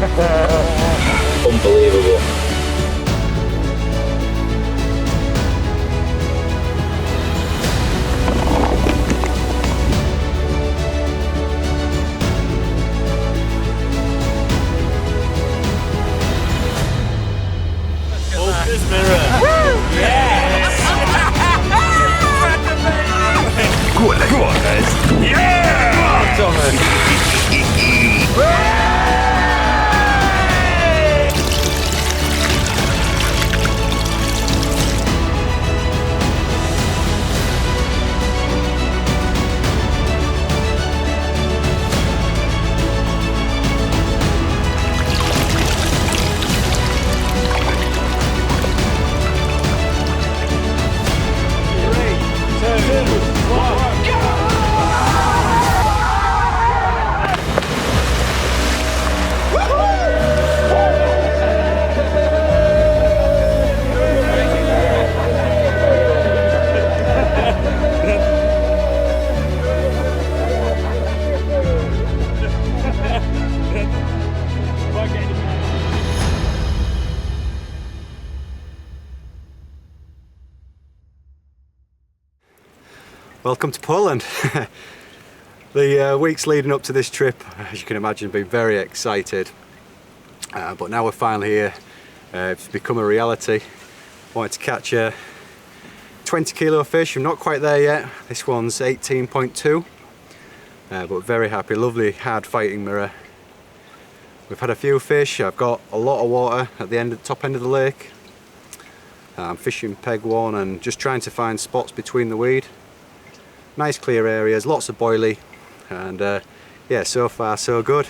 Unbelievable. Focus mirror. Yes! Go on, guys. Yeah! Come on. Welcome to Poland. The weeks leading up to this trip, as you can imagine, have been very excited. But now we're finally here. It's become a reality. Wanted to catch a 20 kilo fish. I'm not quite there yet. This one's 18.2. But very happy. Lovely hard fighting mirror. We've had a few fish. I've got a lot of water at the top end of the lake. I'm fishing peg one and just trying to find spots between the weed. Nice clear areas, lots of boilie, and yeah, so far so good.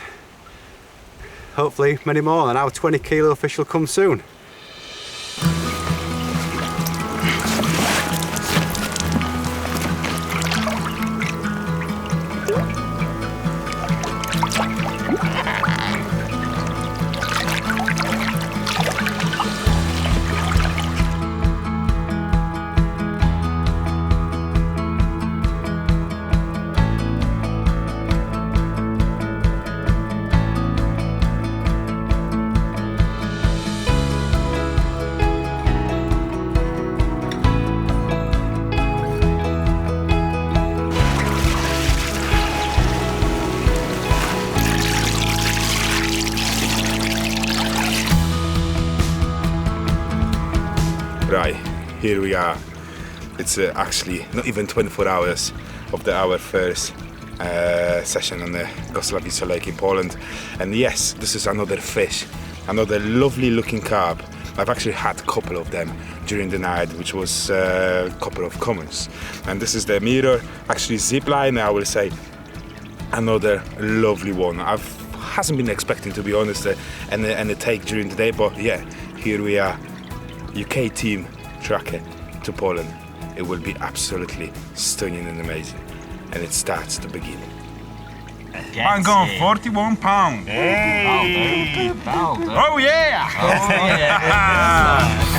Hopefully many more, and our 20 kilo fish will come soon. Right, here we are. It's actually not even 24 hours of our first session on the Goslawice Lake in Poland. And yes, this is another fish, another lovely looking carp. I've actually had a couple of them during the night, which was a couple of commons. And this is the mirror, actually zip line, I will say. Another lovely one. Hasn't been expecting, to be honest, any take during the day, but yeah, here we are. UK team Trakker to Poland. It will be absolutely stunning and amazing, and it starts to begin. I'm going 41 pounds. Hey! Oh yeah! Oh yeah!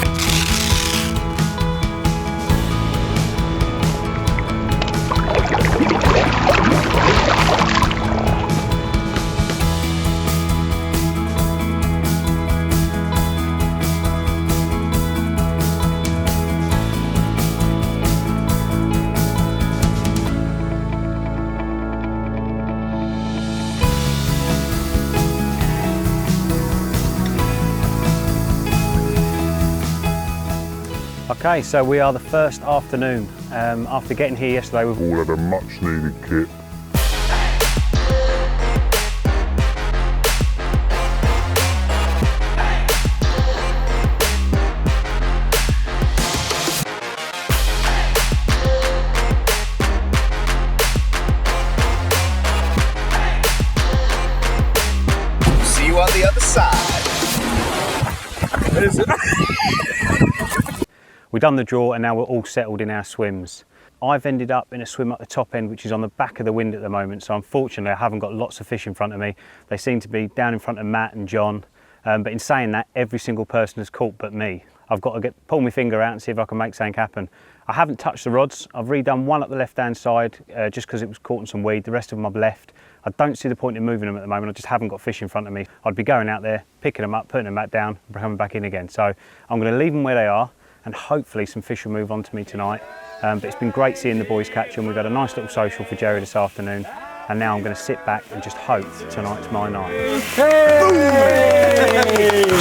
Okay, so we are the first afternoon. After getting here yesterday, we've all had a much needed kip. See you on the other side. We've done the draw and now we're all settled in our swims. I've ended up in a swim at the top end, which is on the back of the wind at the moment, so unfortunately I haven't got lots of fish in front of me. They seem to be down in front of Matt and John, but in saying that, every single person has caught but me. I've got to pull my finger out and see if I can make something happen. I haven't touched the rods. I've redone one up the left hand side just because it was caught in some weed. The rest of them I've left. I don't see the point in moving them at the moment. I just haven't got fish in front of me. I'd be going out there, picking them up, putting them back down, and coming back in again. So I'm going to leave them where they are, and hopefully some fish will move on to me tonight. But it's been great seeing the boys catch them. We've had a nice little social for Jerry this afternoon, and now I'm going to sit back and just hope tonight's my night. Hey!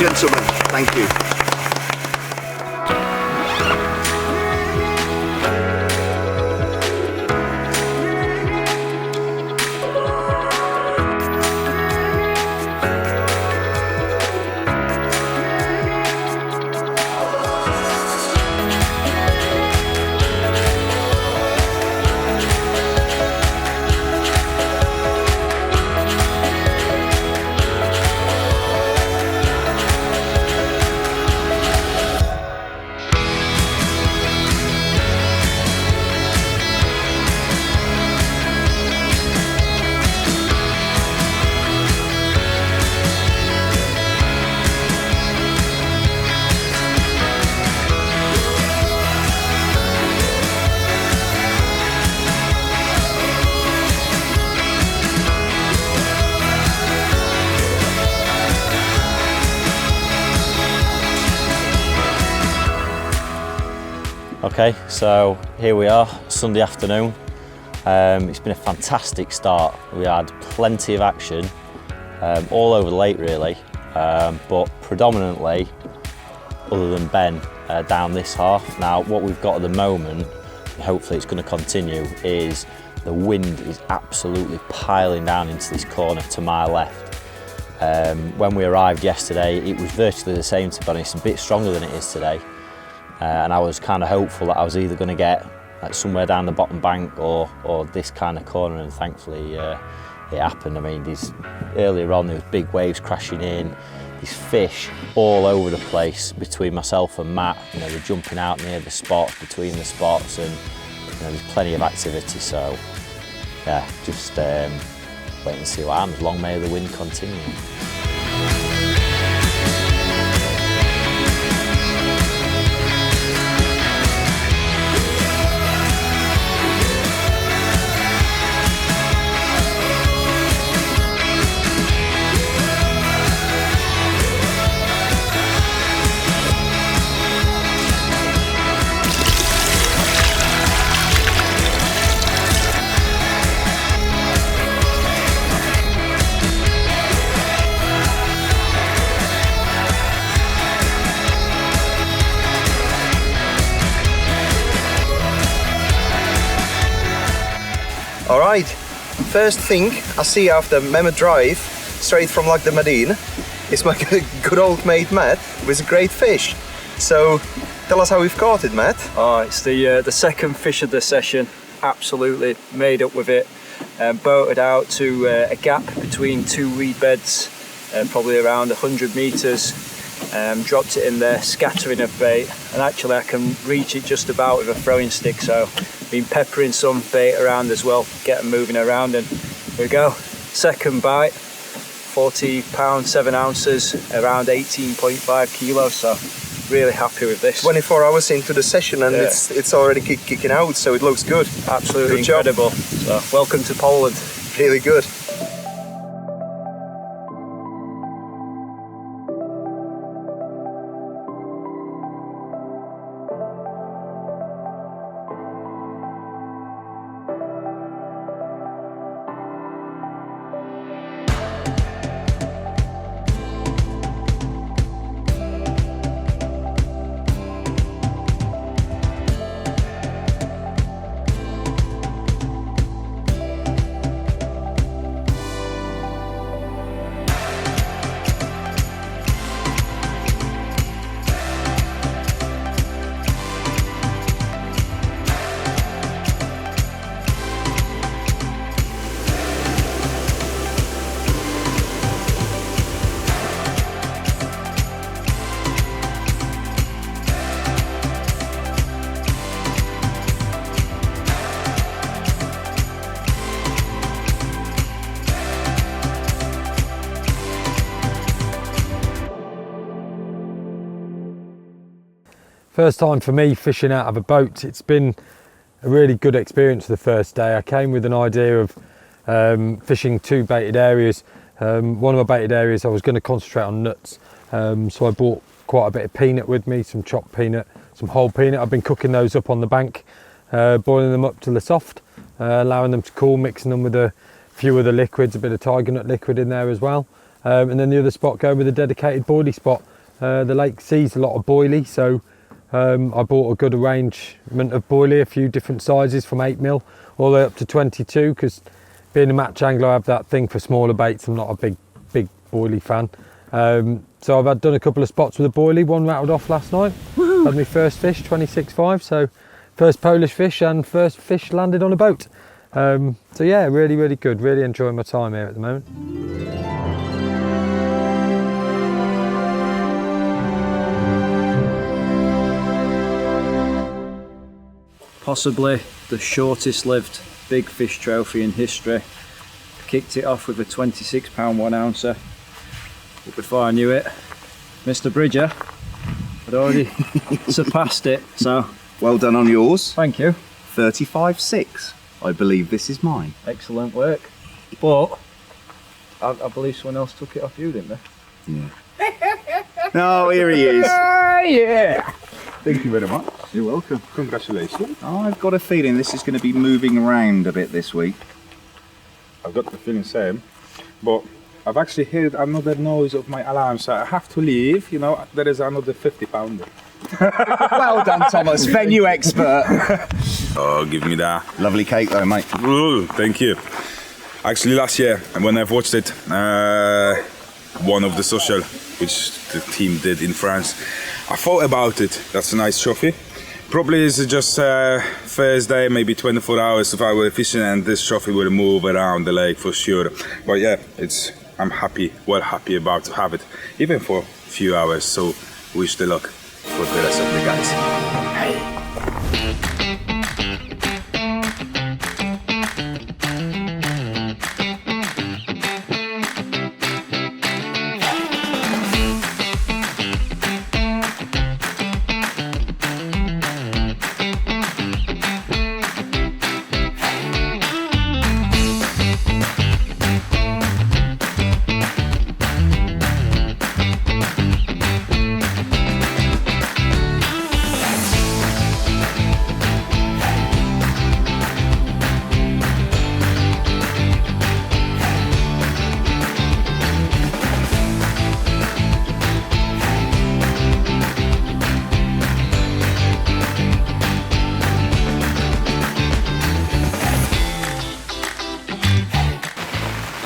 Gentlemen, thank you. Okay, so here we are, Sunday afternoon. It's been a fantastic start. We had plenty of action all over the lake really, but predominantly, other than Ben, down this half. Now what we've got at the moment, and hopefully it's going to continue, is the wind is absolutely piling down into this corner to my left. When we arrived yesterday, it was virtually the same, to be honest, a bit stronger than it is today. And I was kind of hopeful that I was either going to get like somewhere down the bottom bank or this kind of corner, and thankfully it happened. I mean, earlier on there was big waves crashing in, these fish all over the place between myself and Matt. You know, they're jumping out near the spots, between the spots, and you know, there's plenty of activity. So yeah, just wait and see what happens. Long may the wind continue. Alright, first thing I see after Mehmet drive, straight from like the Medina, is my good old mate Matt with a great fish. So tell us how we've caught it, Matt. Oh, it's the second fish of the session, absolutely made up with it. Boated out to a gap between two reed beds, probably around 100 metres. Dropped it in there, scattering of bait, and actually I can reach it just about with a throwing stick, so been peppering some bait around as well, get them moving around, and here we go. Second bite, 40 pounds, 7 ounces, around 18.5 kilos, so really happy with this. 24 hours into the session and yeah, it's already kicking out, so it looks good. Absolutely good job. incredible. So welcome to Poland. Really good. First time for me fishing out of a boat. It's been a really good experience the first day. I came with an idea of fishing 2 baited areas. One of my baited areas I was going to concentrate on nuts, so I brought quite a bit of peanut with me, some chopped peanut, some whole peanut. I've been cooking those up on the bank, boiling them up till they're soft, allowing them to cool, mixing them with a few other liquids, a bit of tiger nut liquid in there as well. And then the other spot, go with a dedicated boilie spot. The lake sees a lot of boilie, so I bought a good arrangement of boilie, a few different sizes from 8mm all the way up to 22, because being a match angler I have that thing for smaller baits. I'm not a big boilie fan. So I've done a couple of spots with a boilie. One rattled off last night. Had my first fish, 26.5, so first Polish fish and first fish landed on a boat. So yeah, really good, really enjoying my time here at the moment. Possibly the shortest lived big fish trophy in history. Kicked it off with a 26-pound 1 ouncer. But before I knew it, Mr. Bridger had already surpassed it. So Well done on yours. thank you. 35.6. I believe this is mine. Excellent work. But I believe someone else took it off you, didn't they? Yeah. No, here he is. Yeah. Thank you very much. You're welcome. Congratulations. I've got a feeling this is going to be moving around a bit this week. I've got the feeling same, but I've actually heard another noise of my alarm, so I have to leave. You know, there is another 50-pounder. Well done, Thomas, venue expert. Oh, give me that. Lovely cake though, mate. Ooh, thank you. Actually, last year, when I've watched it, one of the social, which the team did in France, I thought about it. That's a nice trophy. Probably is just first day, maybe 24 hours of our fishing, and this trophy will move around the lake for sure. But yeah, I'm happy, well happy about to have it, even for a few hours. So wish the luck for the rest of the guys.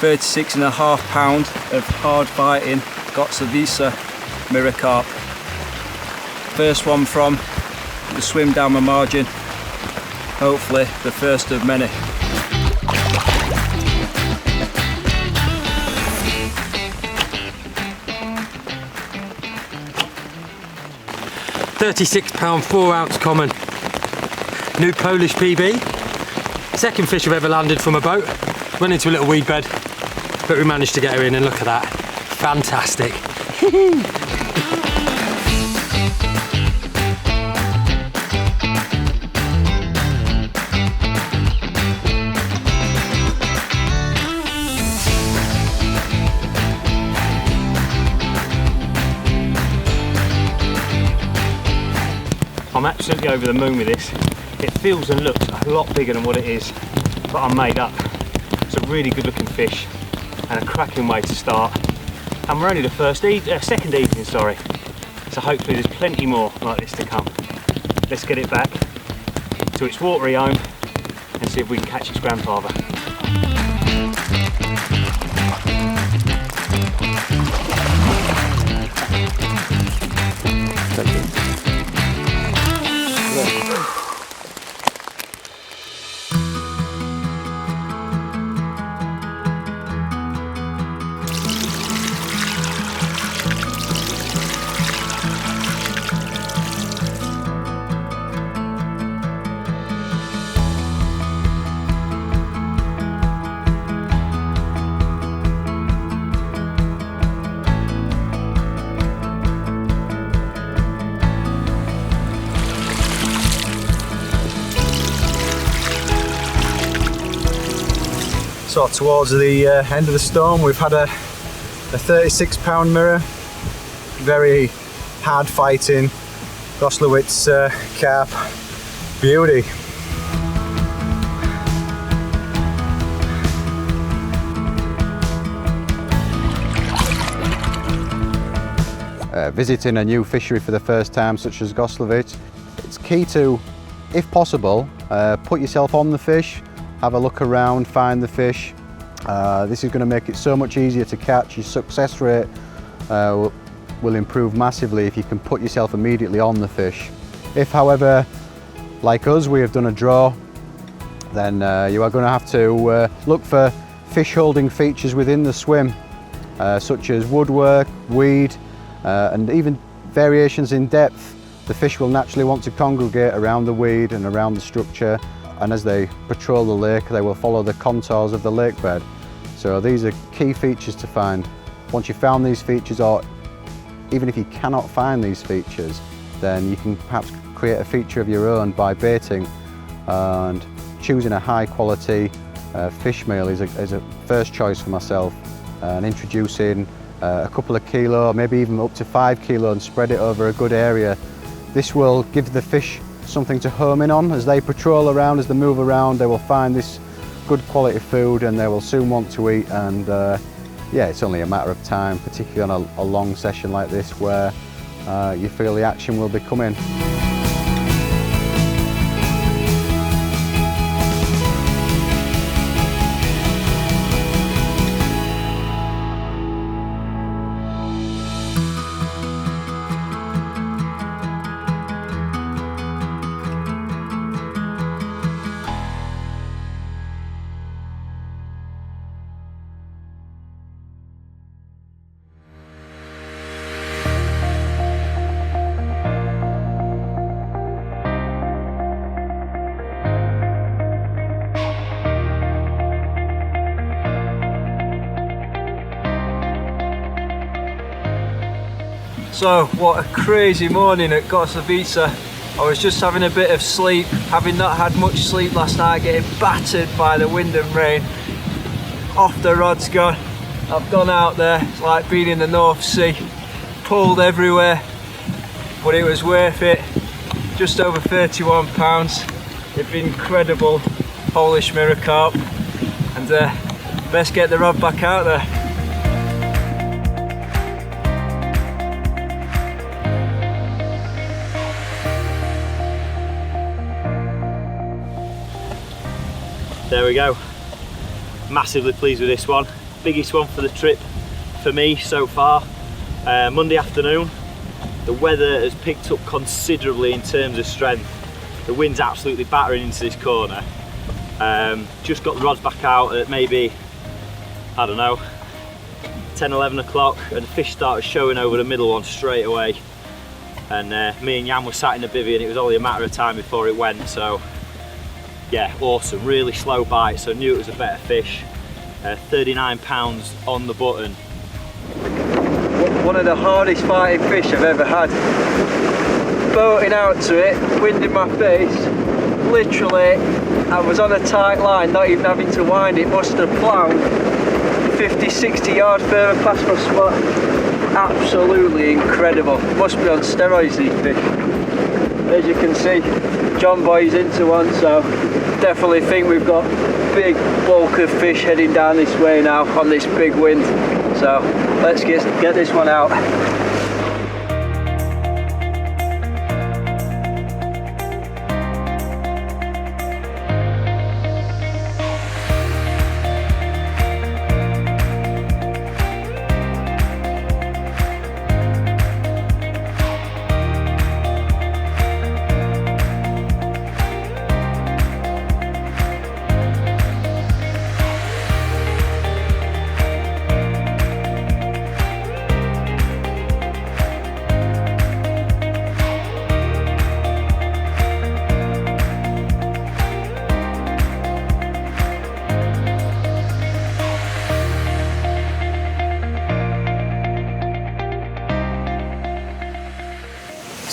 £36.5 of hard fighting Goslawice mirror carp. First one from the swim down my margin. Hopefully the first of many. £36 4 ounce common. New Polish PB. Second fish I've ever landed from a boat. Went into a little weed bed, but we managed to get her in, and look at that. Fantastic. I'm absolutely over the moon with this. It feels and looks a lot bigger than what it is, but I'm made up. It's a really good looking fish and a cracking way to start. And we're only the second evening, sorry. So hopefully there's plenty more like this to come. Let's get it back to its watery home and see if we can catch its grandfather. sort of towards the end of the storm. We've had a 36-pound mirror, very hard fighting Goslawice carp beauty. Visiting a new fishery for the first time, such as Goslawice, it's key to, if possible, put yourself on the fish, have a look around, find the fish. This is going to make it so much easier to catch. Your success rate will improve massively if you can put yourself immediately on the fish. If, however, like us, we have done a draw, then you are going to have to look for fish holding features within the swim, such as woodwork, weed, and even variations in depth. The fish will naturally want to congregate around the weed and around the structure, and as they patrol the lake, they will follow the contours of the lake bed. So these are key features to find. Once you've found these features, or even if you cannot find these features, then you can perhaps create a feature of your own by baiting, and choosing a high quality fish meal is a first choice for myself, and introducing a couple of kilo, maybe even up to 5 kilo, and spread it over a good area. This will give the fish something to home in on. As they patrol around, as they move around, they will find this good quality food and they will soon want to eat. And yeah, it's only a matter of time, particularly on a long session like this, where you feel the action will be coming. So what a crazy morning at Goslawice. I was just having a bit of sleep, having not had much sleep last night, getting battered by the wind and rain. Off the rod's gone. I've gone out there, it's like being in the North Sea, pulled everywhere, but it was worth it. Just over 31 pounds. They've been incredible Polish mirror carp, and best get the rod back out there. There we go. Massively pleased with this one. Biggest one for the trip for me so far. Monday afternoon. The weather has picked up considerably in terms of strength. The wind's absolutely battering into this corner. Just got the rods back out at maybe, I don't know, 10, 11 o'clock, and the fish started showing over the middle one straight away. And me and Jan were sat in the bivvy, and it was only a matter of time before it went. So yeah, awesome, really slow bite, so I knew it was a better fish. 39 pounds on the button. One of the hardest fighting fish I've ever had. Boating out to it, wind in my face, literally I was on a tight line, not even having to wind. It must have ploughed 50, 60 yards further past my spot. Absolutely incredible. Must be on steroids, these fish. As you can see, John Boy's into one, so definitely think we've got big bulk of fish heading down this way now on this big wind. So let's get this one out.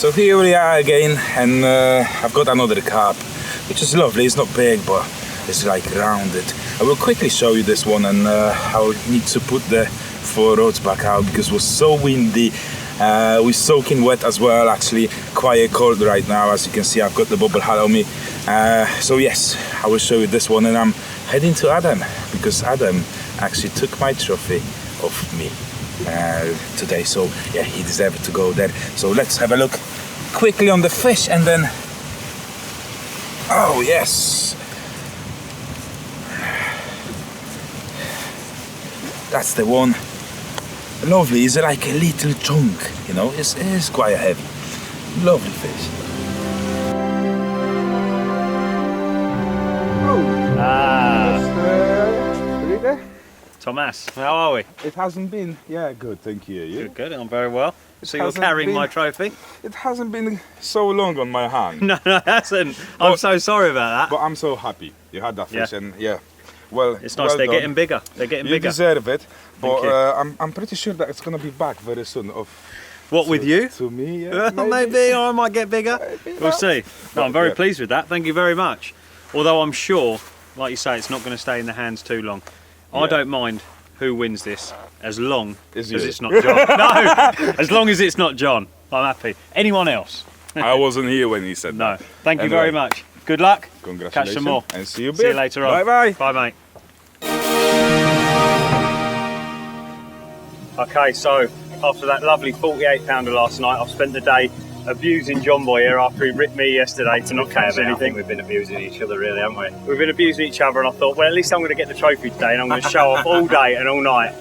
So here we are again, and I've got another carp, which is lovely. It's not big, but it's like rounded. I will quickly show you this one, and I will need to put the 4 rods back out because it was so windy. We're soaking wet as well, actually quite cold right now. As you can see, I've got the bubble hat on me. So yes, I will show you this one, and I'm heading to Adam because Adam actually took my trophy off me today. So yeah, he deserved to go there. So let's have a look quickly on the fish, and then oh yes, that's the one. Lovely. It's like a little chunk, you know. It's quite heavy. Lovely fish. Thomas, how are we? It hasn't been, yeah, good, thank you. You? Good, I'm very well. So you're carrying my trophy? It hasn't been so long on my hand. No, it hasn't. I'm so sorry about that. But I'm so happy you had that fish, and yeah, well, it's nice. Well They're done. getting bigger. They're getting you bigger. You deserve it. But you. I'm pretty sure that it's gonna be back very soon. What, with you? To me, yeah. Maybe, or I might get bigger. We'll see. No, I'm very pleased with that. Thank you very much. Although I'm sure, like you say, it's not going to stay in the hands too long. I don't mind who wins this, as long as it's not John. No, as long as it's not John, I'm happy. Anyone else? I wasn't here when he said that. No. Thank you very much. Good luck. Congratulations. Catch some more. And see you. See you later on. Bye bye. Bye, mate. Okay, so after that lovely 48-pounder last night, I've spent the day abusing John Boy here after he ripped me yesterday to not catch anything. I think we've been abusing each other, really, haven't we? We've been abusing each other, and I thought, well, at least I'm going to get the trophy today, and I'm going to show off all day and all night.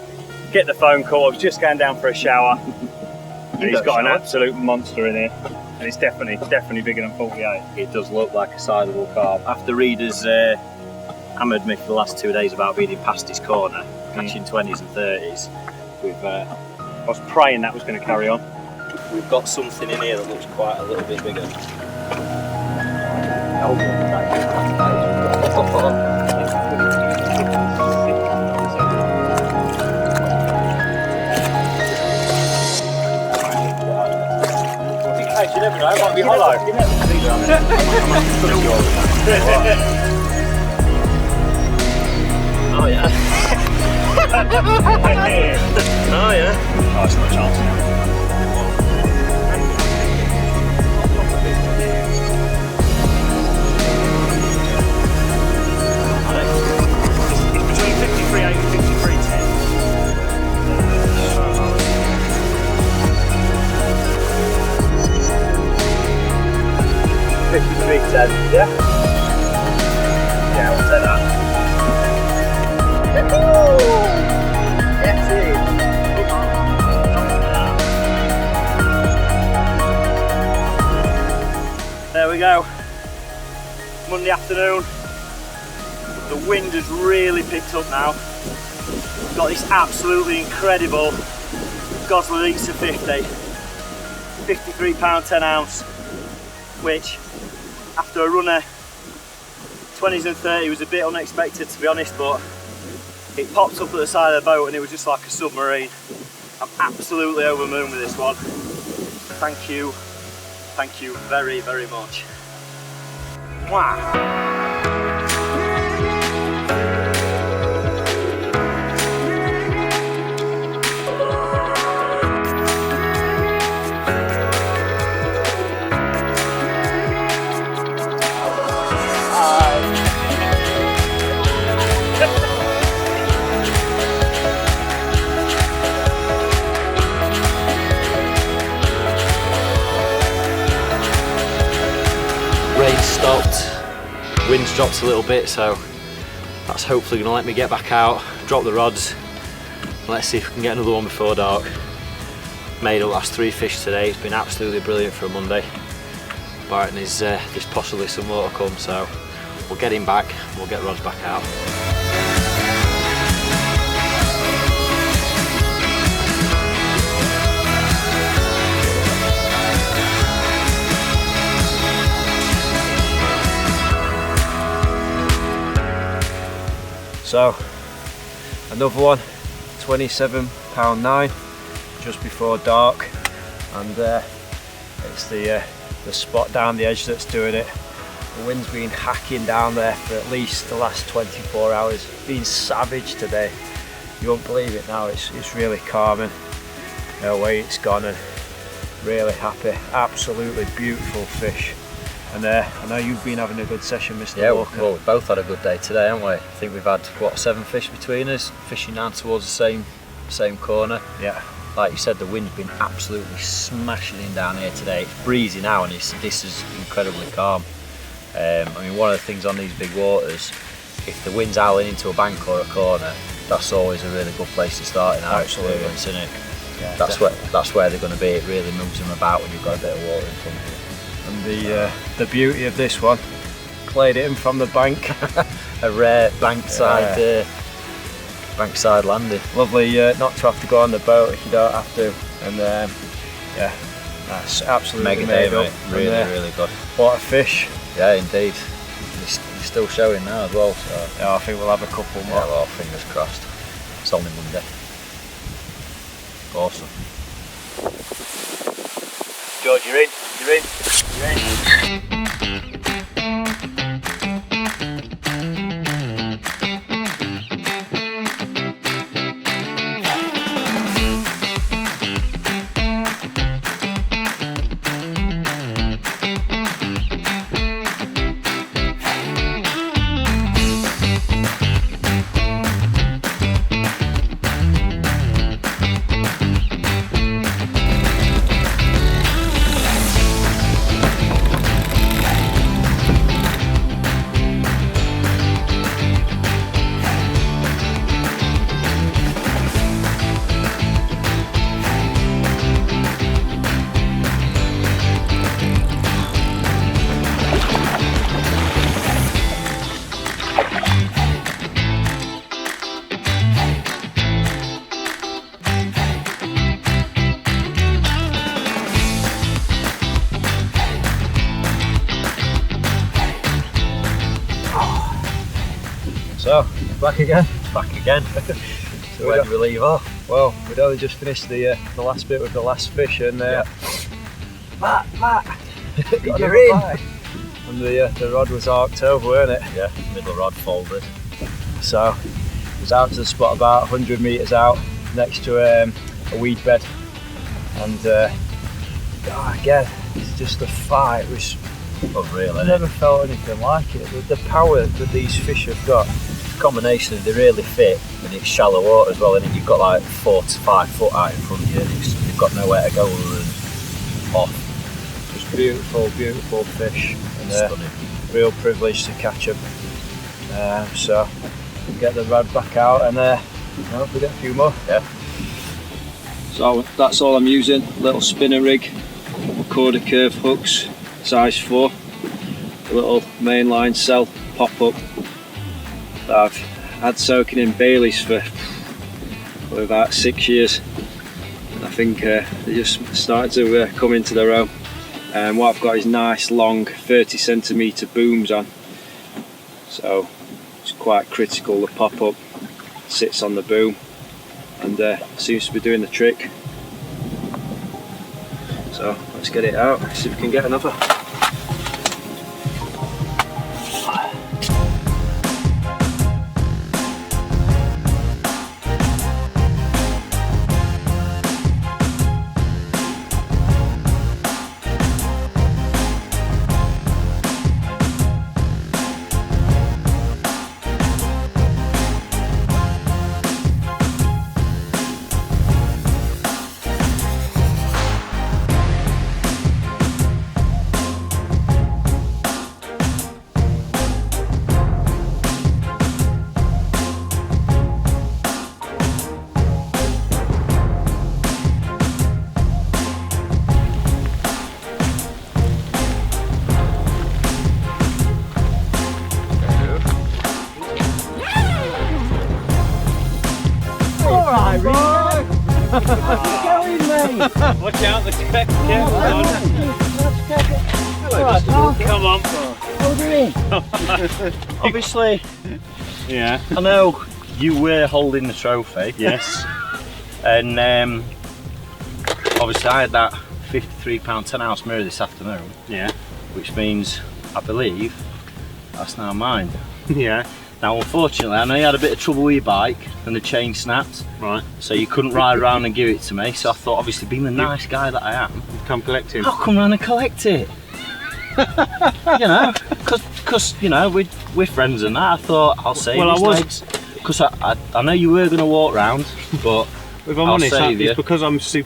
Get the phone call. I was just going down for a shower, and he's got an absolute monster in here, and it's definitely bigger than 48. It does look like a sizable carp. After Reader's hammered me for the last 2 days about being past his corner, catching 20s and 30s, I was praying that was going to carry on. we've got something in here that looks quite a little bit bigger. You never know, it might be hollow. Oh yeah. Oh yeah. Oh, it's not a chance now. It's between 53.8 and 53.10. 53.10, yeah? Yeah, we'll say that. There we go. Monday afternoon. The wind has really picked up now. We've got this absolutely incredible Goslawice 50. 53 pound 10 ounce, which after a runner 20s and 30 was a bit unexpected, to be honest, but it popped up at the side of the boat and it was just like a submarine. I'm absolutely over the moon with this one. Thank you very, very much. Wow. Rain stopped, wind's dropped a little bit, so that's hopefully going to let me get back out, drop the rods, and let's see if we can get another one before dark. Made up last 3 fish today. It's been absolutely brilliant for a Monday. Barton is there's possibly some more to come, so we'll get him back, we'll get rods back out. So another one, 27 pound 9, just before dark, and it's the spot down the edge that's doing it. The wind's been hacking down there for at least the last 24 hours. It's been savage today. You won't believe it now, it's really calming the way it's gone, and really happy. Absolutely beautiful fish. And I know you've been having a good session, Mr. Walker. Well, we've both had a good day today, haven't we? I think we've had, what, 7 fish between us, fishing down towards the same corner. Yeah. Like you said, the wind's been absolutely smashing in down here today. It's breezy now, and this is incredibly calm. I mean, one of the things on these big waters, if the wind's howling into a bank or a corner, that's always a really good place to start in our experience, isn't it? Yeah, that's where they're going to be. It really moves them about when you've got a bit of water in front of you. And the beauty of this one, played it in from the bank. A rare bankside landing. Lovely not to have to go on the boat if you don't have to. And yeah, that's absolutely mega made day, up. mate. Really good. What a fish. Yeah, indeed. He's still showing now as well. So. Yeah, I think we'll have a couple more. Yeah, well, fingers crossed. It's only Monday. Awesome. George, you're in. You're in. You're in. So, back again. So where do we leave off? Well, we'd only just finished the last bit with the last fish, and Matt, you're in. And the rod was arced over, weren't it? Yeah, middle rod folded. So, it was out to the spot about 100 metres out, next to a weed bed, and again, it's just a fight. It was Unreal, I never felt anything like it. The power that these fish have got. Combination of they're really fit, and it's shallow water as well, and you've got like 4 to 5 foot out in front of you, and you've got nowhere to go other than off. Just beautiful fish, and Stunning. real privilege to catch them. So we'll get the rod back out, and hopefully get a few more. Yeah. So that's all I'm using. Little spinner rig, quarter curve hooks, size 4, a little mainline cell pop up. I've had soaking in Baileys for about 6 years, and I think they're just starting to come into their own. And what I've got is nice long 30cm booms on, so it's quite critical. The pop up sits on the boom and seems to be doing the trick. So let's get it out, see if we can get another. Watch out, the Czech. Come on. How are you doing? Obviously, Yeah. I know you were holding the trophy. Yes. And obviously I had that £53 10 ounce mirror this afternoon. Yeah. Which means, I believe, That's now mine. Yeah. Now, unfortunately, I know you had a bit of trouble with your bike and the chain snapped. Right. So you couldn't ride around and give it to me. So I thought, obviously, being the nice guy that I am, Come collect him. I'll come round and collect it. You know, because you know, we're friends and that. I thought I'll save his legs. Because I know you were going to walk round, but If I'm I'll honest, save you. it's because I'm so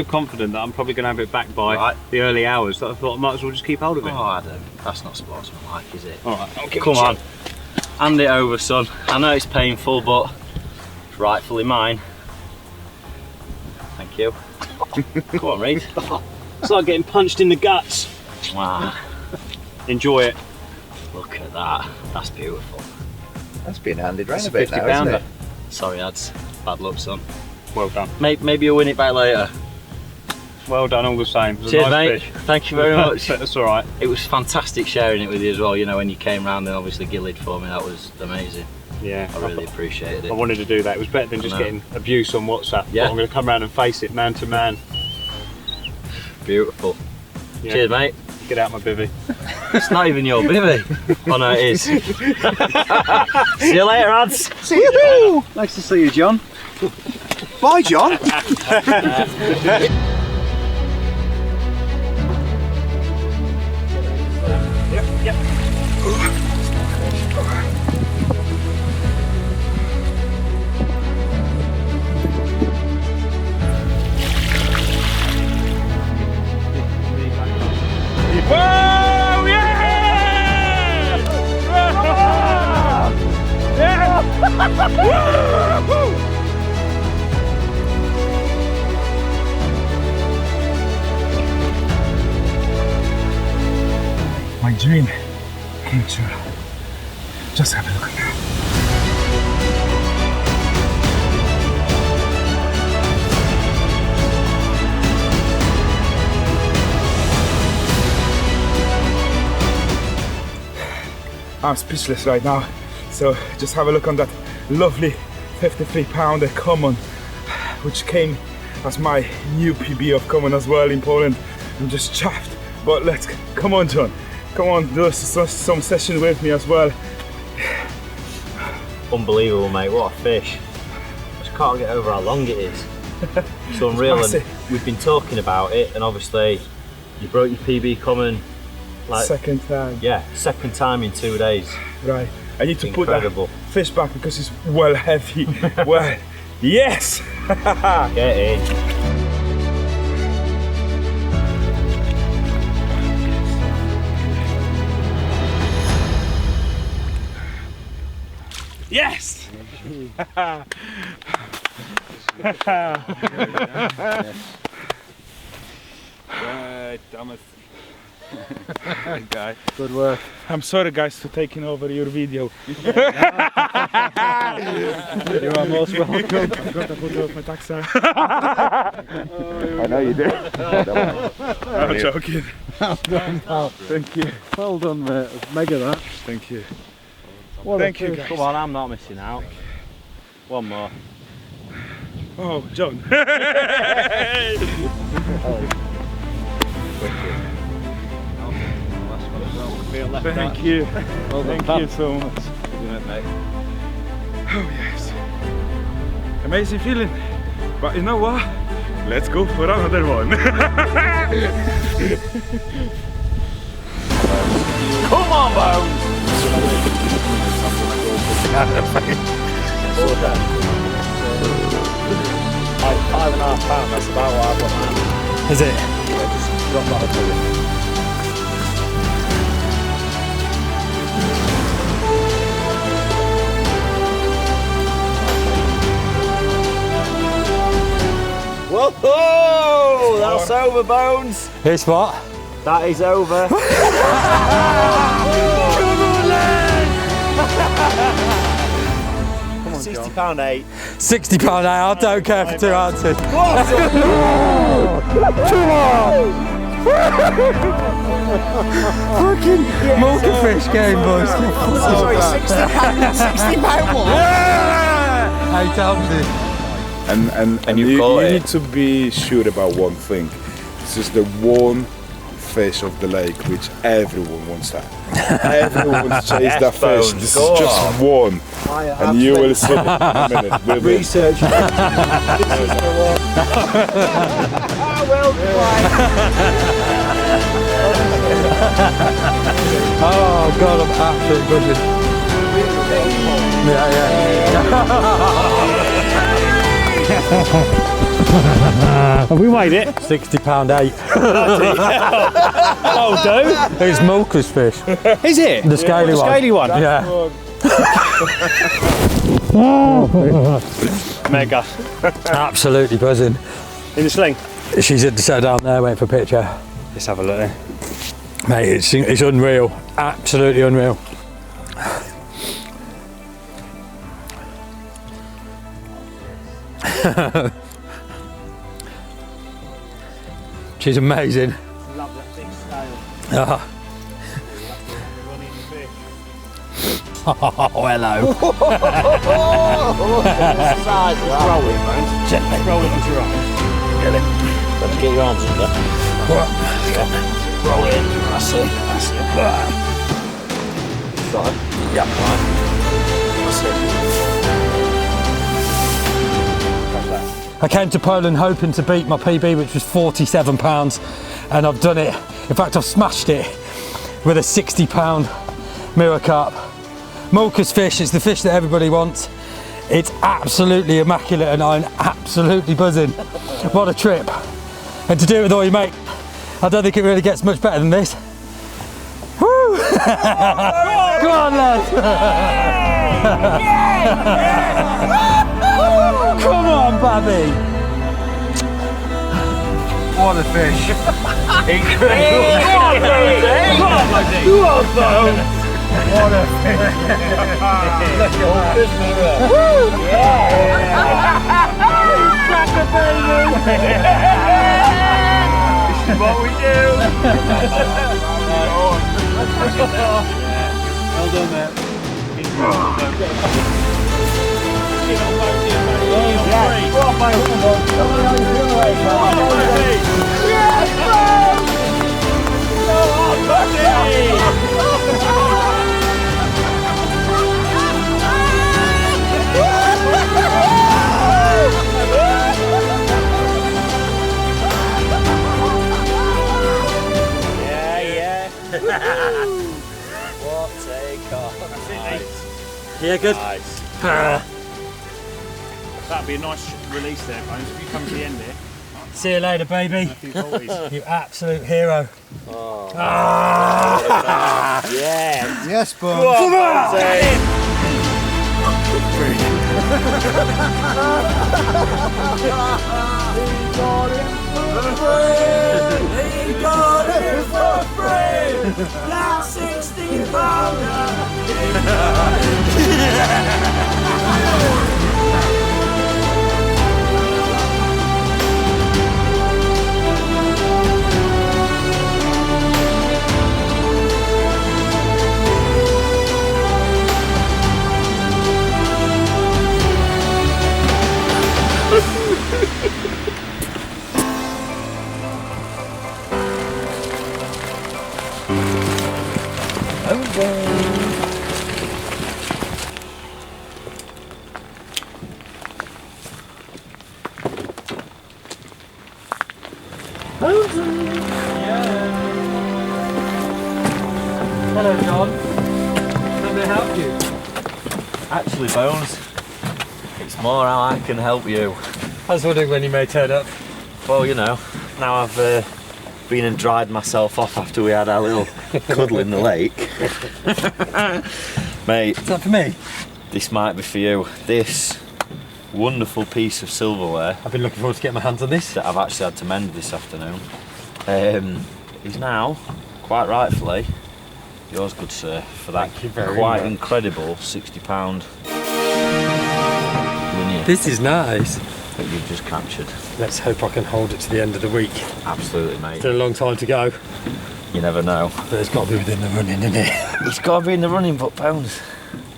confident that I'm probably going to have it back by the early hours that I thought I might as well just keep hold of it. Oh, Adam, that's not sportsmanlike, is it? Alright, Come on, hand it over, son. I know it's painful, but it's rightfully mine. Thank you. Come on, Reed. It's like getting punched in the guts. Wow, Enjoy it. look at that. That's beautiful. That's been handed round It's a bit now, isn't it? Sorry, Ads. Bad luck, son. Well done. Maybe you'll win it back later. Well done all the same. It was a Cheers, nice mate. fish. Thank you very much. That's alright. It was fantastic sharing it with you as well. You know, when you came round and obviously gillied for me, that was amazing. Yeah. I really appreciated I it. wanted to do that. It was better than just know. getting abuse on WhatsApp. Yeah. But I'm going to come round and face it man to man. Beautiful. Yeah. Cheers, mate. Get out my bivvy. It's not even your bivvy. Oh no, it is. See you later, Ads. See you later. Nice to see you, John. Bye, John. Whoa, yeah! My dream came true. Just have a look at that. I'm speechless right now. So just have a look on that lovely 53-pounder common, which came as my new PB of common as well in Poland. I'm just chuffed. But let's come on, John. Come on, do some session with me as well. Unbelievable, mate. What a fish. I just can't get over how long it is. It's unreal. And we've been talking about it, and obviously you broke your PB common like Second time. Yeah, second time in 2 days. Right. I need to Incredible. put that fish back because it's well heavy. Well, yes! Get in. Yes! Right, Thomas. Guy. Good work. I'm sorry, guys, for taking over your video. You are most welcome. I've got to put you off my tax. I know you do. I'm joking. Well done, pal. Thank you. Well done, mate. Mega that. Thank you. What Thank you, guys. Come on, I'm not missing out. One more. Oh, John. Thank you. Thank you so much. Oh yes. Amazing feeling. But you know what? Let's go for another one. Come on, Bones! Like 5.5 pounds, that's about what I've got now. Is it? Yeah, just drop that up a bit. Whoa! That's over, Bones! It's what? That is over. £60.8. £60, I don't care for 2 ounces. Fucking multi-fish game, boys. Sorry, £60 what? 8 ounces. And you you caught it. need to be sure about one thing. This is the one fish of the lake, which everyone wants that. Everyone wants to chase that fish. This is just one, and you will see it in a minute. Research. Oh God, I'm absolutely buzzing. Yeah. Have we weighed it? £60.8. Oh, dude. It's Mulca's fish. Is it? The scaly one. Scaly one? Yeah. Mega. Absolutely buzzing. In the sling? She's at the set down there waiting for a picture. Let's have a look then. Mate, it's unreal. Absolutely unreal. She's amazing. Love that big scale. Oh, hello. Gently. Roll it onto your arm. Let's get your arms under. Roll it in. That's it. Right. Yeah. That's it. I came to Poland hoping to beat my PB, which was £47, and I've done it. In fact, I've smashed it with a £60 mirror carp. Mulca's fish is the fish that everybody wants. It's absolutely immaculate, and I'm absolutely buzzing. What a trip. And to do it with all your mate, I don't think it really gets much better than this. Woo! Go on, lads! Come on, Babby! What a fish. Incredible. What a fish. Trakker, baby. This is what we do. Well done, mate. What a car. Yeah, good. Nice. That'd be a nice release there, Bones. If you come to the end here. See you later, baby. You absolute hero. Oh. Ah. Yeah. Yes, Bones. Come on! He got it for free! Like 16 pounder! Hello, John. Let me help you. Actually, Bones, it's more how I can help you. I was wondering when you may turn up. Well, you know, now I've been and dried myself off after we had our little cuddle in the lake. Mate, Is that for me? this might be for you. This wonderful piece of silverware I've been looking forward to getting my hands on this. that I've actually had to mend this afternoon is now, quite rightfully, yours, good sir, for that Thank you very quite much. incredible £60 linear This is nice. that you've just captured. Let's hope I can hold it to the end of the week. Absolutely, mate. Still a long time to go, You never know. but it's got to be within the running, isn't it? It's got to be in the running, but Bones,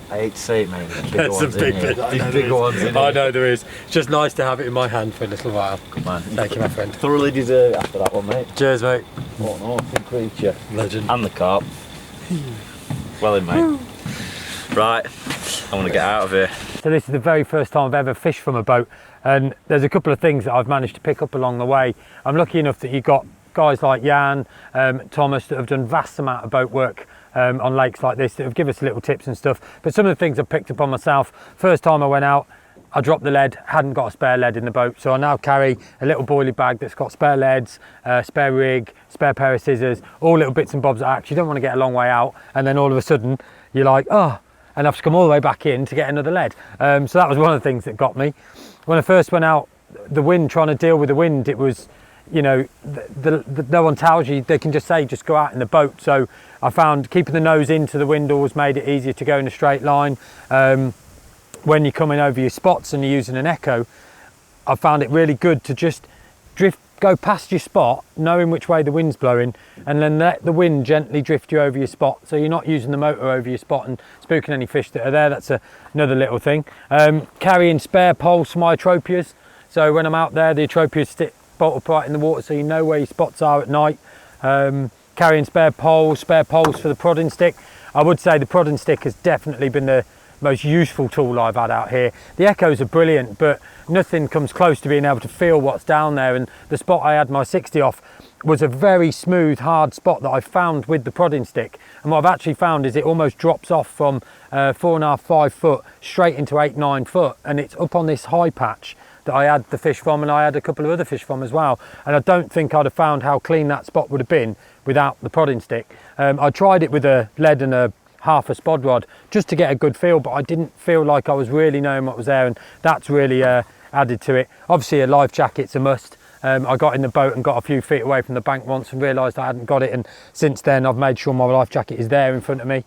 I hate to say it, mate. There's bigger There's some ones in big here. bits. I There's know bigger there ones is. in I here. know there is. It's just nice to have it in my hand for a little while. Good man. Thank you, my friend. Thoroughly deserve it after that one, mate. Cheers, mate. What an awesome creature. Legend. And the carp. Well in, mate. Right, I want to get out of here. So this is the very first time I've ever fished from a boat, and there's a couple of things that I've managed to pick up along the way. I'm lucky enough that you've got guys like Jan, Thomas, that have done vast amount of boat work on lakes like this, that have given us little tips and stuff. But some of the things I've picked up on myself, first time I went out, I dropped the lead, hadn't got a spare lead in the boat, so I now carry a little boilie bag that's got spare leads, spare rig, spare pair of scissors, all little bits and bobs that I actually don't want to get a long way out, and then all of a sudden you're like, oh, and I have to come all the way back in to get another lead. So that was one of the things that got me. When I first went out, the wind, trying to deal with the wind, it was, you know, no one tells you, they can just say, just go out in the boat. So I found keeping the nose into the wind always made it easier to go in a straight line. When you're coming over your spots and you're using an echo, I found it really good to just go past your spot, knowing which way the wind's blowing, and then let the wind gently drift you over your spot, so you're not using the motor over your spot and spooking any fish that are there. That's another little thing. Carrying spare poles for my atropias, so when I'm out there, the atropias stick bolt upright in the water, so you know where your spots are at night. Carrying spare poles for the prodding stick. I would say the prodding stick has definitely been the most useful tool I've had out here. The echoes are brilliant, but nothing comes close to being able to feel what's down there, and the spot I had my 60 off was a very smooth, hard spot that I found with the prodding stick, and what I've actually found is it almost drops off from 4.5, 5 foot straight into 8, 9 foot, and it's up on this high patch that I had the fish from, and I had a couple of other fish from as well, and I don't think I'd have found how clean that spot would have been without the prodding stick. I tried it with a lead and a half a spod rod just to get a good feel, but I didn't feel like I was really knowing what was there, and that's really added to it. Obviously a life jacket's a must. I got in the boat and got a few feet away from the bank once and realised I hadn't got it, and since then I've made sure my life jacket is there in front of me,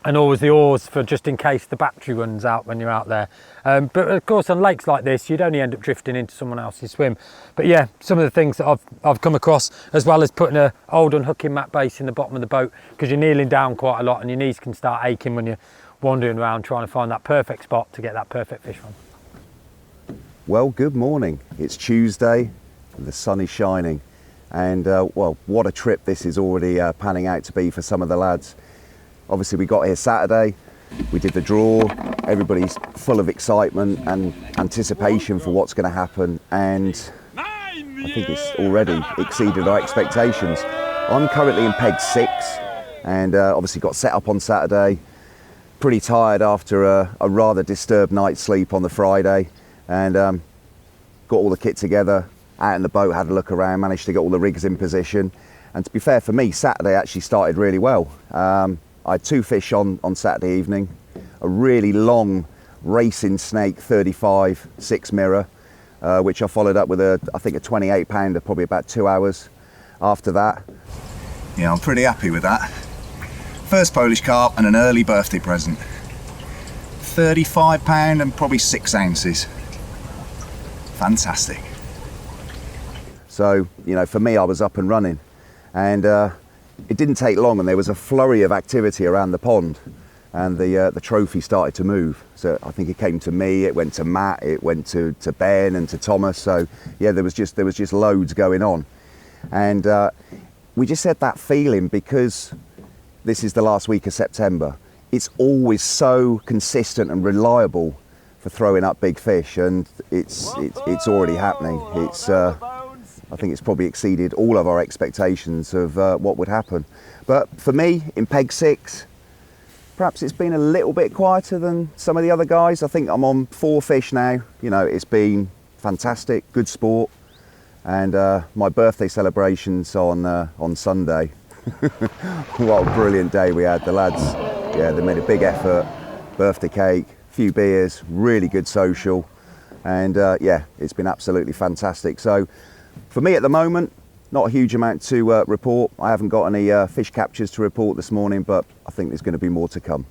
and always the oars for just in case the battery runs out when you're out there. But of course on lakes like this you'd only end up drifting into someone else's swim. But yeah, some of the things that I've come across, as well as putting a old unhooking mat base in the bottom of the boat, because you're kneeling down quite a lot and your knees can start aching when you're wandering around trying to find that perfect spot to get that perfect fish from. Well, good morning. It's Tuesday and the sun is shining, and well, what a trip this is already panning out to be for some of the lads. Obviously we got here Saturday, we did the draw, everybody's full of excitement and anticipation for what's going to happen, and I think it's already exceeded our expectations. I'm currently in peg 6 and obviously got set up on Saturday, pretty tired after a rather disturbed night's sleep on the Friday, and got all the kit together, out in the boat, had a look around, managed to get all the rigs in position, and to be fair for me, Saturday actually started really well. I had 2 fish on Saturday evening, a really long racing snake 35 6 mirror, which I followed up with I think a 28 pounder, probably about 2 hours after that. Yeah, I'm pretty happy with that. First Polish carp and an early birthday present. 35 pound and probably 6 ounces. Fantastic. So, you know, for me, I was up and running, and it didn't take long and there was a flurry of activity around the pond, and the trophy started to move. So I think it came to me, it went to Matt, it went to Ben and to Thomas. So yeah, there was just loads going on, and we just had that feeling, because this is the last week of September, it's always so consistent and reliable for throwing up big fish, and it's already happening. It's I think it's probably exceeded all of our expectations of what would happen. But for me, in peg 6, perhaps it's been a little bit quieter than some of the other guys. I think I'm on 4 fish now. You know, it's been fantastic, good sport, and my birthday celebrations on Sunday. What a brilliant day we had. The lads, yeah, they made a big effort. Birthday cake, a few beers, really good social, and yeah, it's been absolutely fantastic. So for me at the moment, not a huge amount to report. I haven't got any fish captures to report this morning, but I think there's going to be more to come.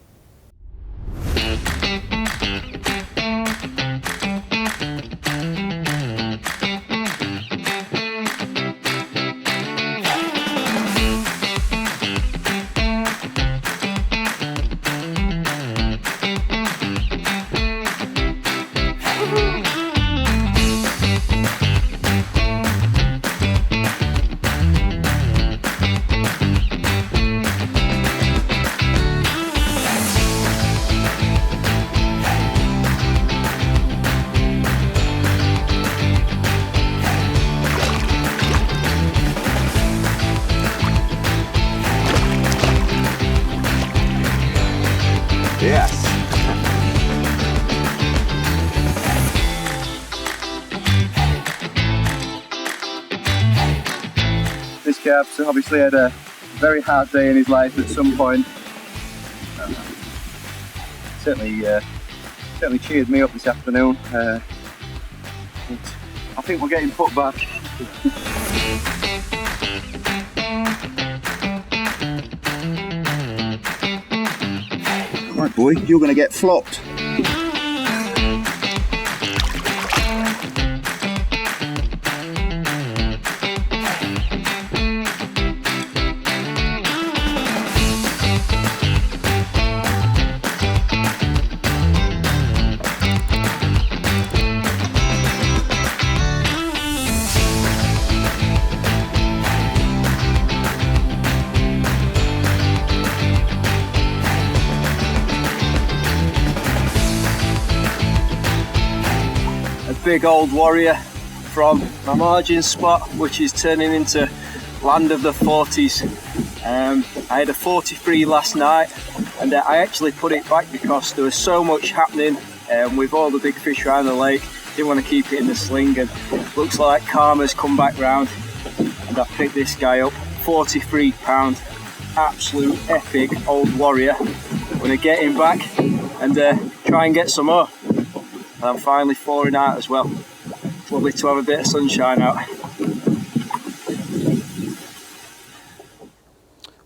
Yes. This carp's obviously had a very hard day in his life at some point. Certainly cheered me up this afternoon. But I think we're getting put back. Right, boy, you're going to get flopped. Big old warrior from my margin spot, which is turning into land of the 40s. I had a 43 last night, and I actually put it back because there was so much happening with all the big fish around the lake. Didn't want to keep it in the sling, and looks like karma's come back round, and I picked this guy up. 43 pound, absolute epic old warrior. I'm going to get him back and try and get some more. And I'm finally thawing out as well. It's lovely to have a bit of sunshine out.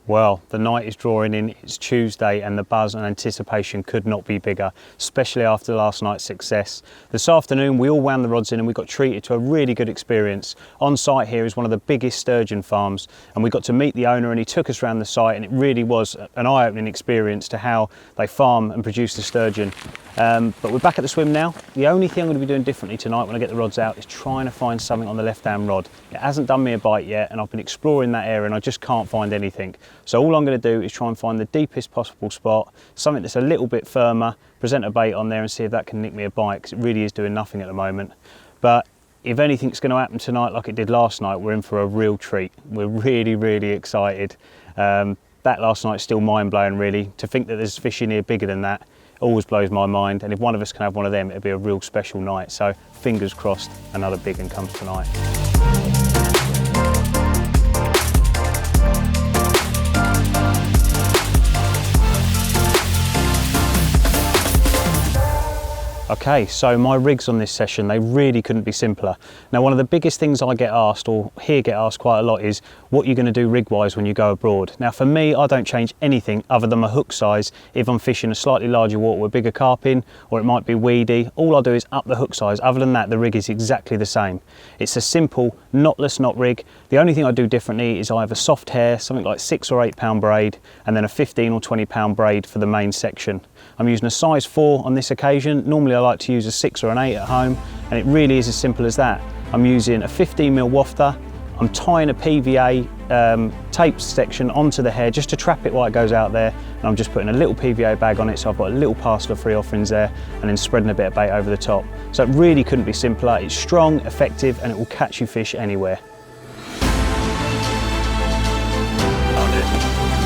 Well, the night is drawing in, it's Tuesday, and the buzz and anticipation could not be bigger, especially after last night's success. This afternoon we all wound the rods in and we got treated to a really good experience. On site here is one of the biggest sturgeon farms, and we got to meet the owner and he took us around the site, and it really was an eye-opening experience to how they farm and produce the sturgeon. But we're back at the swim now. The only thing I'm going to be doing differently tonight when I get the rods out is trying to find something on the left-hand rod. It hasn't done me a bite yet, and I've been exploring that area and I just can't find anything. So all I'm going to do is try and find the deepest possible spot, something that's a little bit firmer, present a bait on there and see if that can nick me a bite, because it really is doing nothing at the moment. But if anything's going to happen tonight like it did last night, we're in for a real treat. We're really, really excited. That last night's still mind-blowing, really. To think that there's fish in here bigger than that always blows my mind, and if one of us can have one of them, it'll be a real special night. So fingers crossed another big one comes tonight. Okay, so my rigs on this session, they really couldn't be simpler. Now, one of the biggest things I get asked, or get asked quite a lot, is what you're going to do rig-wise when you go abroad. Now, for me, I don't change anything other than my hook size if I'm fishing a slightly larger water with bigger carp in, or it might be weedy. All I do is up the hook size. Other than that, the rig is exactly the same. It's a simple, knotless knot rig. The only thing I do differently is I have a soft hair, something like 6 or 8 pound braid, and then a 15 or 20 pound braid for the main section. I'm using a size 4 on this occasion. Normally I like to use a 6 or an 8 at home, and it really is as simple as that. I'm using a 15mm wafter. I'm tying a PVA tape section onto the hair just to trap it while it goes out there, and I'm just putting a little PVA bag on it, so I've got a little parcel of free offerings there, and then spreading a bit of bait over the top. So it really couldn't be simpler. It's strong, effective, and it will catch you fish anywhere.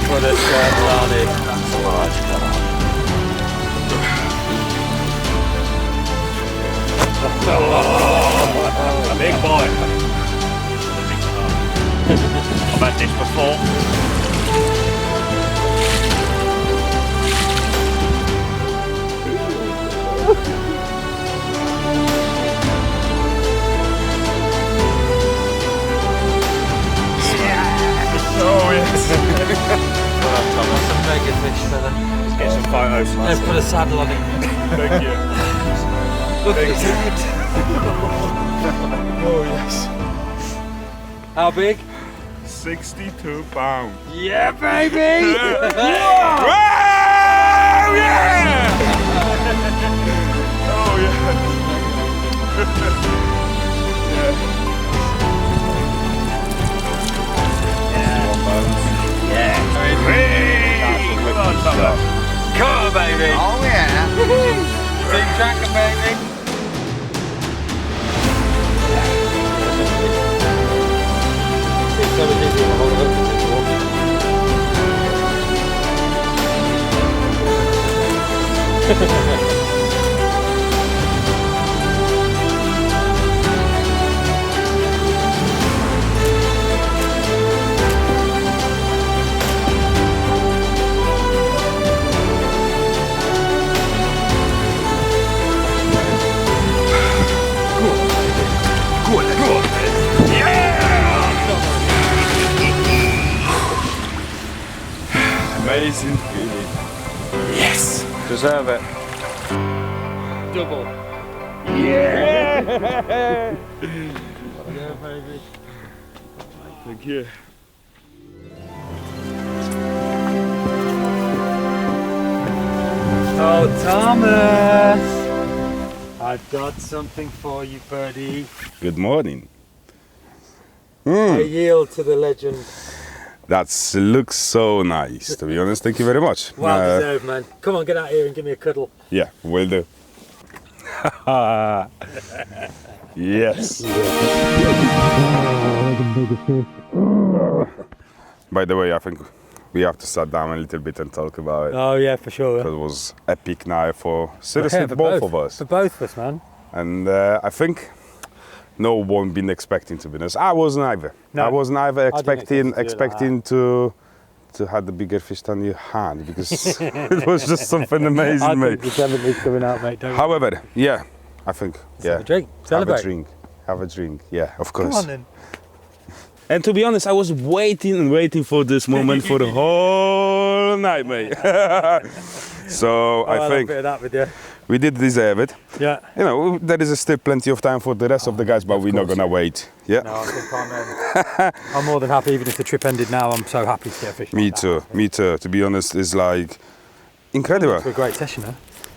Put it down, that's a large colour. A big boy. I've had this before. Oh yes. That's a mega fish, fella. Let's get some photos. Let's put a saddle on it. Thank you. Look at that. Oh yes. How big? 62 pounds. Yeah, baby! Wow! Yeah! Oh Yeah. Hey! Come on, Thomas. Come on, baby! Oh yeah! Team Trakker, baby! Amazing feeling. Yes! Deserve it. Double. Yeah! Yeah, baby. Thank you. Oh, Thomas! I've got something for you, buddy. Good morning. I yield to the legend. That looks so nice, to be honest. Thank you very much. Well deserved, man. Come on, get out here and give me a cuddle. Yeah, will do. Yes. By the way, I think we have to sit down a little bit and talk about it. Oh yeah, for sure. It was epic night for seriously Yeah, for both of us. For both of us, man. And I think no one been expecting, to be honest. I wasn't either. No, I wasn't either I didn't expecting to have the bigger fish than you had, because it was just something amazing, I mate. think the 7th coming out, mate. Don't However, yeah, I think have a drink. Celebrate. Have a drink. Yeah, of course. Come on then. And to be honest, I was waiting for this moment for the whole night, mate. So I'll I have think a bit of that with you. we did deserve it. Yeah. You know, there is still plenty of time for the rest of the guys, but we're not gonna wait. Yeah. No, I think I'm more than happy. Even if the trip ended now, I'm so happy to get a fish. Me like too. that. Me too. To be honest, it's like incredible. It's a great session, huh?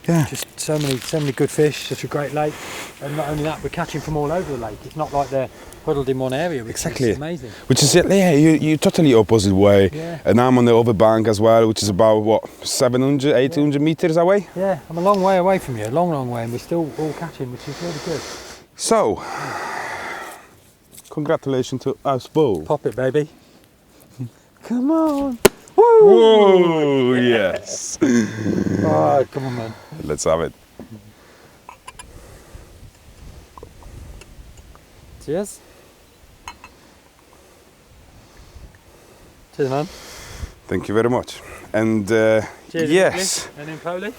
Yeah. Just so many good fish, such a great lake, and not only that, we're catching from all over the lake. It's not like they're huddled in one area, which Exactly. is amazing. Which is yeah, you totally opposite way. Yeah. And I'm on the other bank as well, which is about what 700, 800 meters away. Yeah, I'm a long way away from you, a long way, and we're still all catching, which is really good. So, congratulations to us both. Pop it, baby. Come on. Whoa, yes. Oh, come on, man. Let's have it. Cheers. Cheers, man. Thank you very much. And Cheers. yes, In English and in Polish.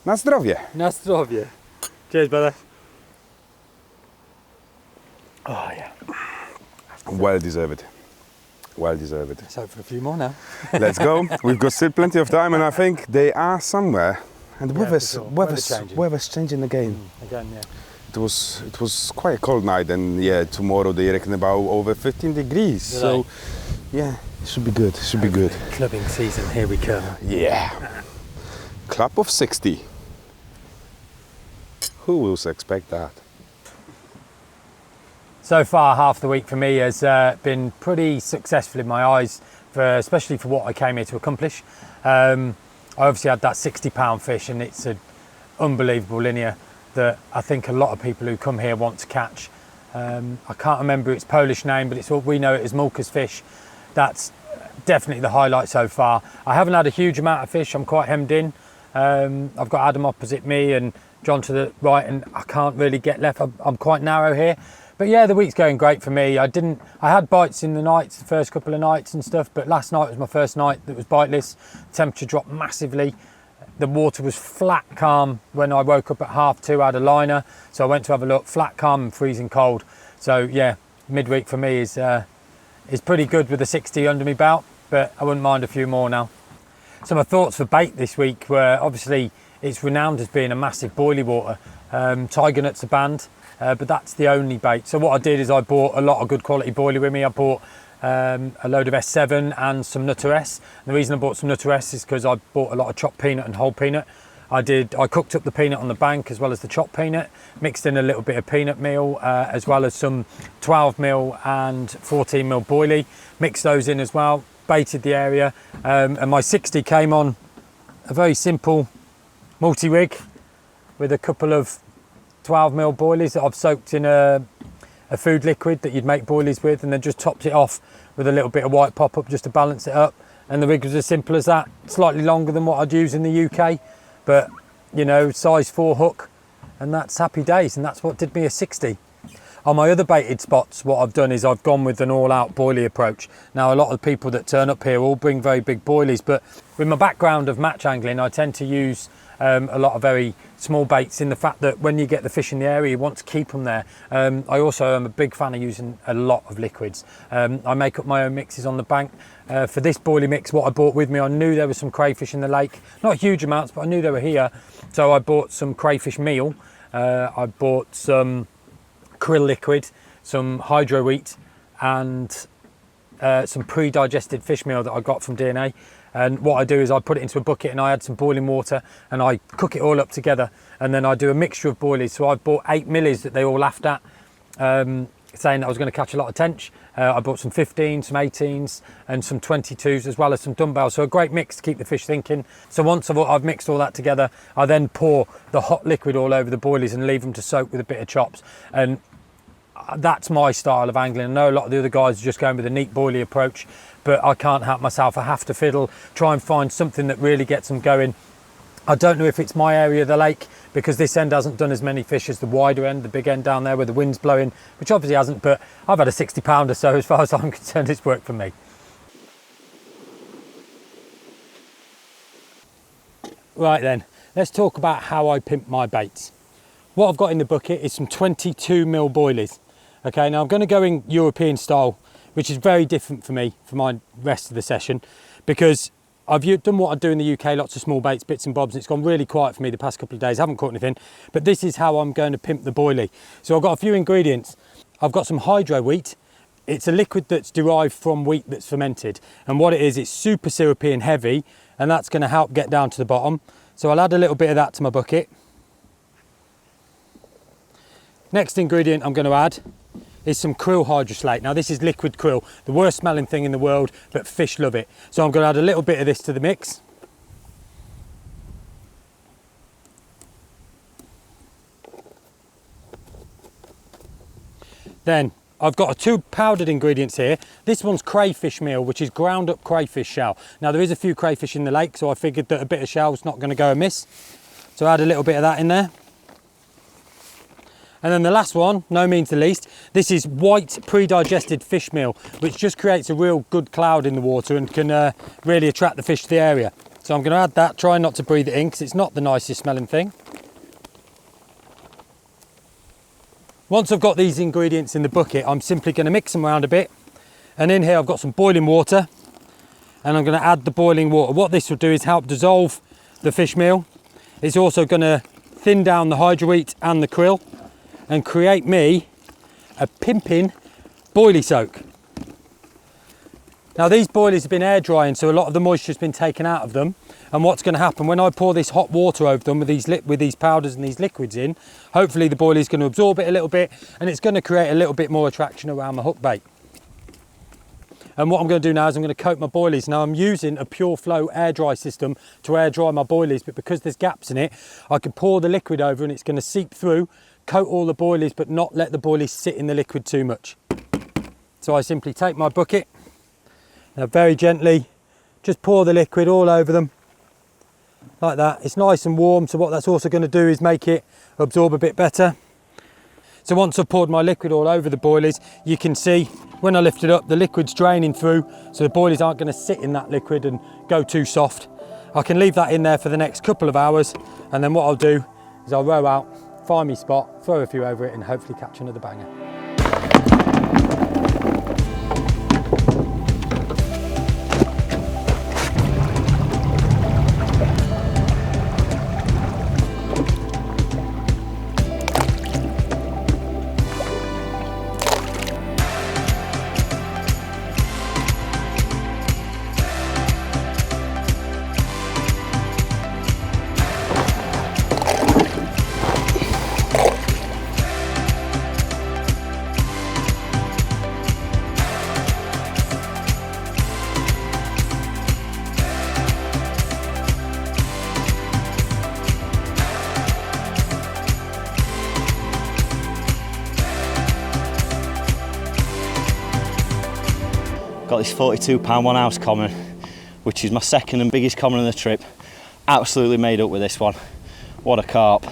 na zdrowie. Na zdrowie. Cheers, brother. Oh, yeah. Well deserved. Well deserved. Let's hope for a few more now. Let's go. We've got still plenty of time, and I think they are somewhere. And Yeah, weather's, for sure. weather's, weather's changing again. Again, yeah. It was quite a cold night, and yeah, tomorrow they reckon about over 15 degrees. So yeah, it should be good. It should be good. Clubbing season, here we come. Yeah. Club of 60. Who will expect that? So far, half the week for me has been pretty successful in my eyes, especially for what I came here to accomplish. I obviously had that 60-pound fish, and it's an unbelievable linear that I think a lot of people who come here want to catch. I can't remember its Polish name, but it's what we know it as Mulker's fish. That's definitely the highlight so far. I haven't had a huge amount of fish. I'm quite hemmed in. I've got Adam opposite me and John to the right, and I can't really get left. I'm quite narrow here. But yeah, the week's going great for me. I had bites in the nights, the first couple of nights and stuff, but last night was my first night that was biteless. Temperature dropped massively. The water was flat calm when I woke up at 2:30, I had a liner. So I went to have a look, flat calm and freezing cold. So yeah, midweek for me is pretty good with the 60 under my belt, but I wouldn't mind a few more now. So my thoughts for bait this week were, obviously it's renowned as being a massive boilie water. Cygnet's are banned. But that's the only bait. So what I did is I bought a lot of good quality boilie with me. I bought a load of S7 and some Nutter S. And the reason I bought some Nutter S is because I bought a lot of chopped peanut and whole peanut. I cooked up the peanut on the bank as well as the chopped peanut, mixed in a little bit of peanut meal as well as some 12mm and 14mm boilie, mixed those in as well, baited the area, and my 60 came on a very simple multi-rig with a couple of 12mm boilies that I've soaked in a food liquid that you'd make boilies with, and then just topped it off with a little bit of white pop-up just to balance it up. And the rig was as simple as that, slightly longer than what I'd use in the UK. but you know, size 4 hook, and that's happy days, and that's what did me a 60. On my other baited spots, what I've done is I've gone with an all-out boilie approach. Now, a lot of people that turn up here all bring very big boilies, but with my background of match angling, I tend to use a lot of very small baits, in the fact that when you get the fish in the area, you want to keep them there. I also am a big fan of using a lot of liquids. I make up my own mixes on the bank. For this boilie mix, what I brought with me, I knew there was some crayfish in the lake. Not huge amounts, but I knew they were here. So I bought some crayfish meal. I bought some krill liquid, some hydro wheat, and some pre-digested fish meal that I got from DNA. And what I do is I put it into a bucket and I add some boiling water and I cook it all up together, and then I do a mixture of boilies. So I've bought 8 millies that they all laughed at, saying that I was going to catch a lot of tench. I bought some 15s, some 18s and some 22s, as well as some dumbbells. So a great mix to keep the fish thinking. So once I've mixed all that together, I then pour the hot liquid all over the boilies and leave them to soak with a bit of chops. And that's my style of angling. I know a lot of the other guys are just going with a neat boilie approach, but I can't help myself. I have to fiddle, try and find something that really gets them going. I don't know if it's my area of the lake, because this end hasn't done as many fish as the wider end, the big end down there where the wind's blowing, which obviously hasn't, but I've had a 60 pounder, so as far as I'm concerned, it's worked for me. Right then, let's talk about how I pimp my baits. What I've got in the bucket is some 22mm boilies. Okay, now I'm going to go in European style, which is very different for me for my rest of the session, because I've done what I do in the UK, lots of small baits, bits and bobs, and it's gone really quiet for me the past couple of days. I haven't caught anything, but this is how I'm going to pimp the boilie. So I've got a few ingredients. I've got some hydro wheat. It's a liquid that's derived from wheat that's fermented, and what it is, it's super syrupy and heavy, and that's going to help get down to the bottom. So I'll add a little bit of that to my bucket. Next ingredient I'm going to add is some krill hydroslate. Now this is liquid krill, the worst smelling thing in the world, but fish love it. So I'm going to add a little bit of this to the mix. Then I've got 2 powdered ingredients here. This one's crayfish meal, which is ground up crayfish shell. Now there is a few crayfish in the lake, so I figured that a bit of shell's not going to go amiss. So add a little bit of that in there. And then the last one, no means the least, this is white pre-digested fish meal, which just creates a real good cloud in the water and can really attract the fish to the area. So I'm going to add that, try not to breathe it in because it's not the nicest smelling thing. Once I've got these ingredients in the bucket, I'm simply going to mix them around a bit. And in here I've got some boiling water, and I'm going to add the boiling water. What this will do is help dissolve the fish meal. It's also going to thin down the hydro wheat and the krill, and create me a pimping boilie soak. Now these boilies have been air drying, so a lot of the moisture's been taken out of them. And what's going to happen when I pour this hot water over them with these powders and these liquids in, hopefully the boilie's going to absorb it a little bit, and it's going to create a little bit more attraction around my hook bait. And what I'm going to do now is I'm going to coat my boilies. Now I'm using a pure flow air dry system to air dry my boilies, but because there's gaps in it, I can pour the liquid over and it's going to seep through, coat all the boilies, but not let the boilies sit in the liquid too much. So I simply take my bucket and I very gently just pour the liquid all over them like that. It's nice and warm, so what that's also going to do is make it absorb a bit better. So once I've poured my liquid all over the boilies, you can see when I lift it up, the liquid's draining through, so the boilies aren't going to sit in that liquid and go too soft. I can leave that in there for the next couple of hours, and then what I'll do is I'll row out, find me spot, throw a few over it, and hopefully catch another banger. Got this 42 pound 1 ounce common, which is my second and biggest common on the trip. absolutely made up with this one. What a carp.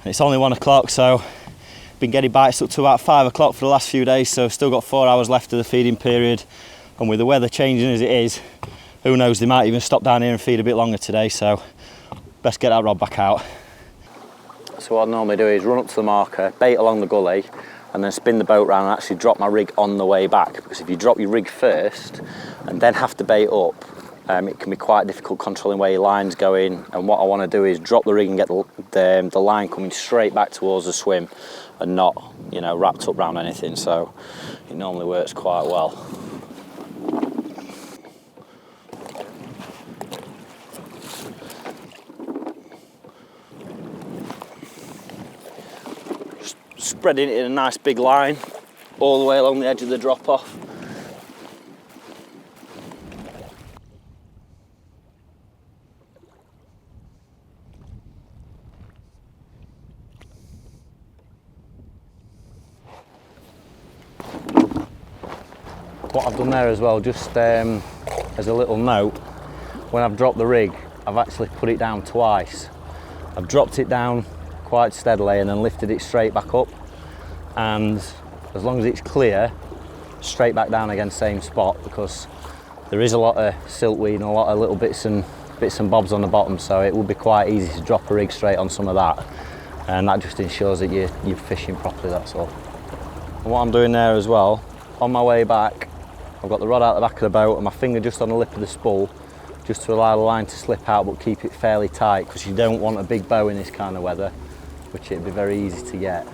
It's only 1 o'clock, so been getting bites up to about 5 o'clock for the last few days, so still got 4 hours left of the feeding period. And with the weather changing as it is, who knows, they might even stop down here and feed a bit longer today, so best get that rod back out. So what I normally do is run up to the marker, bait along the gully, and then spin the boat round and actually drop my rig on the way back, because if you drop your rig first and then have to bait up, it can be quite difficult controlling where your line's going. And what I want to do is drop the rig and get the line coming straight back towards the swim and not, you know, wrapped up around anything, so it normally works quite well. Just spreading it in a nice big line all the way along the edge of the drop off. What I've done there as well, just as a little note, when I've dropped the rig, I've actually put it down twice. I've dropped it down quite steadily and then lifted it straight back up, and as long as it's clear, straight back down again, same spot, because there is a lot of siltweed and a lot of little bits and bobs on the bottom, so it would be quite easy to drop a rig straight on some of that, and that just ensures that you're fishing properly, that's all. And what I'm doing there as well, on my way back, I've got the rod out the back of the boat and my finger just on the lip of the spool, just to allow the line to slip out but keep it fairly tight, because you don't want a big bow in this kind of weather, which it'd be very easy to get.